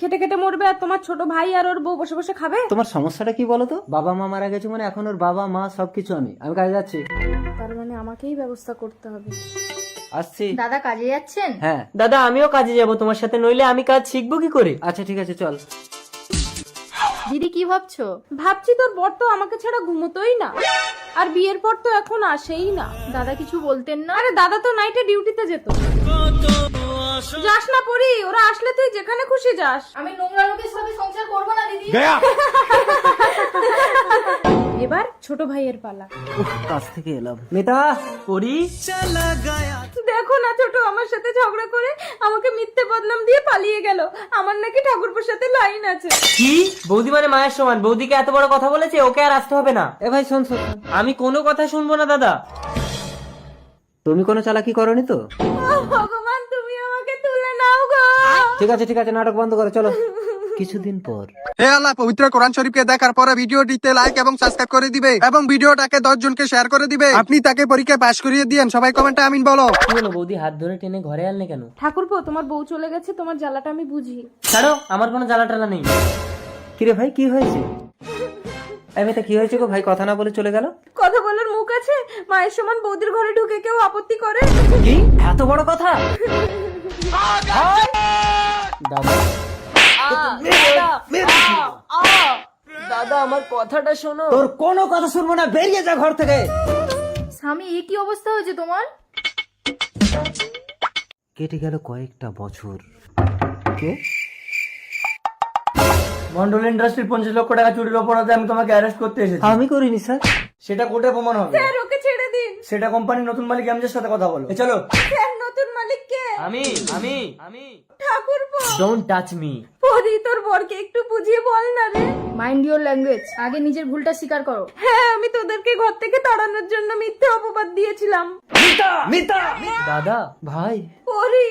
খেটে খেটে মরবে আর তোমার ছোট ভাই আর ওর বউ বসে বসে খাবে? তোমার সমস্যাটা কি বলো তো? বাবা মা মারা গেছে মানে এখন ওর বাবা মা সবকিছু আমি কাজে যাচ্ছি। তার মানে আমাকেই ব্যবস্থা করতে হবে। আসছি। দাদা কাজে যাচ্ছেন? হ্যাঁ। দাদা আমিও কাজে যাব তোমার সাথে, নইলে আমি কাজ শিখবো কি করে? আচ্ছা ঠিক আছে চল। দিদি কি ভাবছো? ভাবছি তোর বর তো আমাকে ছাড়া ঘুমোতোই না, আর বিয়ের পর তো এখন আসেই না। দাদা কিছু বলতেন না? আরে দাদা তো নাইটে ডিউটিতে যেত। যাস না পরি, ওরা আসলে তুই যেখানে খুশি যাস। আমি নোংরা লোকের সাথে সংসার করবো না দিদি। এবার ছোট ভাইয়ের পালা। কাজ থেকে এলাম। মিতা করি দেখো না ছোট আমার সাথে ঝগড়া করে আমাকে মিথ্যে বদনাম দিয়ে পালিয়ে গেল। আমার নাকি ঠাকুরপুর সাথে লাইন আছে। কি? বৌদি মানে মায়ের সমান, বৌদিকে এত বড় কথা বলেছে, ওকে আর আসতে হবে না। এ ভাই শোন শোন, আমি কোনো কথা শুনবো না দাদা। তুমি কোনো চালাকি করনি তো? ও ভগবান, তুমি আমাকে তুলে নাও গো। ঠিক আছে নাটক বন্ধ করো, চলো। কিছুদিন পর। হে আল্লাহ, পবিত্র কোরআন শরীফকে দেখার পরে ভিডিওটিতে লাইক এবং সাবস্ক্রাইব করে দিবে এবং ভিডিওটাকে 10 জনকে শেয়ার করে দিবে। আপনি তাকে পরীক্ষায় পাশ করিয়ে দিয়েন। সবাই কমেন্টে আমিন বলো। কি হলো বৌদি, হাত ধরে টেনে ঘরে আনলে কেন? ঠাকুরপো, তোমার বউ চলে গেছে, তোমার জ্বালাটা আমি বুঝি। ছাড়ো, আমার কোনো জ্বালা টালা নেই। কিরে ভাই কি হয়েছে? মিতা কি হয়েছে গো? ভাই কথা না বলে চলে গেল। কথা বলার মুখ আছে? মায়ের সমান বৌদির ঘরে ঢুকে কেউ আপত্তি করে? কি এত বড় কথা? দাদা দাদা আমার কথাটা শোনো। তোর কোনো কথা শুনবো না, বেরিয়ে যা ঘর থেকে। স্বামী এ কি অবস্থা হয়েছে তোমার? কেটে গেল কয়েকটা বছর। কে? মন্ডল ইন্ডাস্ট্রির 50 লক্ষ টাকা চুরির অপরাধে আমি তোমাকে অ্যারেস্ট করতে এসেছি। আমি করিনি স্যার। সেটা কোর্টে প্রমাণ হবে। স্যার ওকে ছেড়ে দিন। সেটা কোম্পানির নতুন মালিক এমজের সাথে কথা বলো। চলো। স্যার নতুন মালিক কে? আমি আমি আমি ঠাকুরপো। Don't touch me. পরি, তোর বরকে একটু বুঝিয়ে বল না রে। Mind your language. আগে নিজের ভুলটা স্বীকার করো। হ্যাঁ, আমি তোদেরকে ঘর থেকে তাড়ানোর জন্য মিথ্যে অপবাদ দিয়েছিলাম। দাদা ভাই পরি।